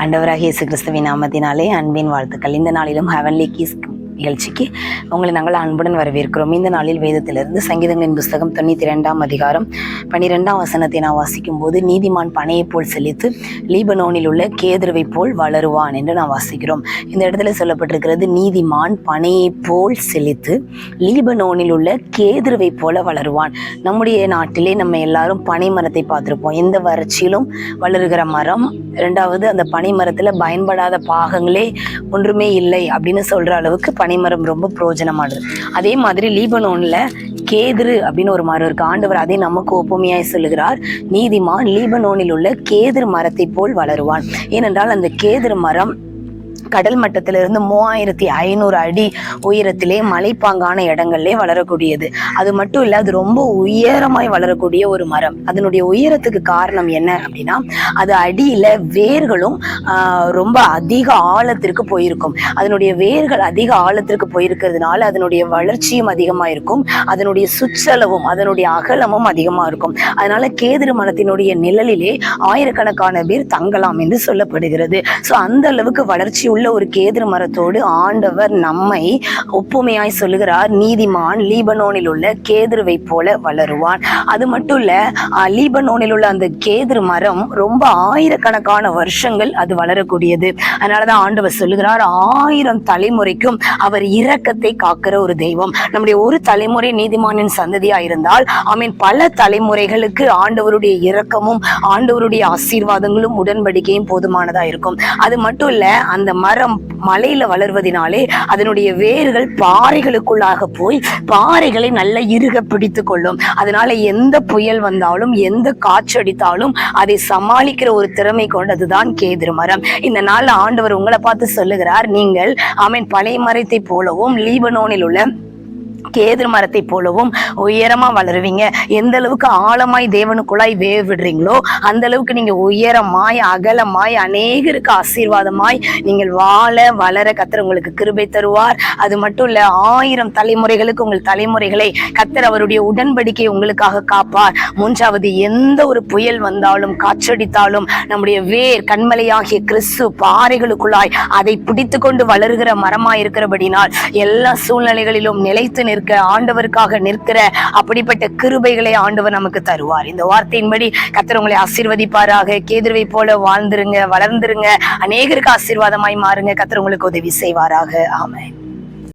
ஆண்டவராகிய இயேசு கிறிஸ்துவின் நாமத்தினாலே அன்பின் வாழ்த்துக்கள். இந்த நாளிலும் ஹெவன்லி கீஸ் நிகழ்ச்சிக்கு உங்களை நாங்கள் அன்புடன் வரவேற்கிறோம். இந்த நாளில் வேதத்திலிருந்து சங்கீதங்களின் புஸ்தகம் 92ஆம் அதிகாரம் 12ஆம் வசனத்தை நான் வாசிக்கும் போது, நீதிமான் பனையை போல் செழித்து லீபனோனில் உள்ள கேதுருவை போல் வளருவான் என்று நான் வாசிக்கிறோம். இந்த இடத்துல சொல்லப்பட்டிருக்கிறது, நீதிமான் பனையை போல் செழித்து லீபனோனில் உள்ள கேதுருவை போல வளருவான். நம்முடைய நாட்டிலே நம்ம எல்லாரும் பனை மரத்தை பார்த்திருப்போம். எந்த வறட்சியிலும் வளருகிற மரம். இரண்டாவது, அந்த பனை மரத்துல பயன்படாத பாகங்களே ஒன்றுமே இல்லை அப்படின்னு சொல்ற அளவுக்கு பனைமரம் ரொம்ப பிரயோஜனமானது. அதே மாதிரி லீபனோன்ல கேதுரு அப்படின்னு ஒரு மரம் இருக்கு. ஆண்டவர் அதை நமக்கு ஒப்புமையாய் சொல்லுகிறார், நீதிமான் லீபனோனில் உள்ள கேதுரு மரத்தை போல் வளருவான். ஏனென்றால் அந்த கேதுரு மரம் கடல் மட்டத்திலிருந்து 3500 அடி உயரத்திலே மலைப்பாங்கான இடங்கள்லே வளரக்கூடியது. அது மட்டும் இல்ல, அது ரொம்ப உயரமாய் வளரக்கூடிய ஒரு மரம். அதனுடைய உயரத்துக்கு காரணம் என்ன அப்படின்னா, அது அடியில வேர்களும் ரொம்ப அதிக ஆழத்திற்கு போயிருக்கும். அதனுடைய வேர்கள் அதிக ஆழத்திற்கு போயிருக்கிறதுனால அதனுடைய வளர்ச்சியும் அதிகமா இருக்கும், அதனுடைய சுற்றளவும் அதனுடைய அகலமும் அதிகமா இருக்கும். அதனால கேதுரு மரத்தினுடைய நிழலிலே ஆயிரக்கணக்கான பேர் தங்கலாம் என்று சொல்லப்படுகிறது. ஸோ அந்த அளவுக்கு வளர்ச்சி உள்ள ஒரு கேதுரு மரத்தோடு ஆண்டவர் நம்மை ஒப்புமையாய் சொல்லுகிறார், நீதிமான் லீபனோனில் உள்ள கேதுருவை போல வளருவான். அது மட்டும் இல்ல, லீபனோனில் உள்ள அந்த கேதுரு மரம் ரொம்ப ஆயிரக்கணக்கான வருஷங்கள் அது வளரக்கூடியது. அதனாலதான் ஆண்டவர் சொல்லுகிறார், 1000 தலைமுறைக்கும் அவர் இரக்கத்தை காக்கிற ஒரு தெய்வம். நம்முடைய ஒரு தலைமுறை நீதிமானின் சந்ததியா இருந்தால் பல தலைமுறைகளுக்கு ஆண்டவருடைய இரக்கமும் ஆண்டவருடைய ஆசீர்வாதங்களும் உடன்படிக்கையும் போதுமானதா இருக்கும். அது மட்டும் இல்ல, அந்த மரம் மலையில வளர்வதனாலே அதனுடைய வேர்கள் பாறைகளுக்குள்ளாக போய் பாறைகளை நல்ல இறுக பிடித்து கொள்ளும். அதனால எந்த புயல் வந்தாலும் எந்த காற்றடித்தாலும் அதை சமாளிக்கிற ஒரு திறமை கொண்டதுதான் கேதுரு மரம். இந்த நாள் ஆண்டவர் உங்களை பார்த்து சொல்லுகிறார், நீங்கள் பழைய மரத்தை போலவும் லீபனோனில் உள்ள கேதுரு மரத்தை போலவும் உயரமா வளருவீங்க. எந்த அளவுக்கு ஆழமாய் தேவனுக்குள்ளாய் விடுறீங்களோ அந்த அளவுக்கு நீங்க உயரமாய் அகலமாய் அநேகருக்கு ஆசீர்வாதமாய் நீங்கள் வாழ வளர கர்த்தர் உங்களுக்கு கிருபை தருவார். அது மட்டும் இல்ல, 1000 தலைமுறைகளுக்கு உங்கள் தலைமுறைகளை கர்த்தர் அவருடைய உடன்படிக்கை உங்களுக்காக காப்பார். மூன்றாவது, எந்த ஒரு புயல் வந்தாலும் காற்றடித்தாலும் நம்முடைய வேர் கண்மலையாகிய கிறிஸ்து பாறைகளுக்குள்ளாய் அதை பிடித்து கொண்டு வளருகிற மரமாய் இருக்கிறபடினால் எல்லா சூழ்நிலைகளிலும் நிலைத்து நிற்க, ஆண்டவருக்காக நிற்கிற அப்படிப்பட்ட கிருபைகளை ஆண்டவர் நமக்கு தருவார். இந்த வார்த்தையின்படி கர்த்தர் உங்களை ஆசீர்வதிப்பாராக. கேதுருவை போல வாழ்ந்துருங்க, வளர்ந்துருங்க, அநேகருக்கு ஆசீர்வாதமாய் மாறுங்க. கர்த்தர் உங்களுக்கு உதவி செய்வாராக. ஆமென்.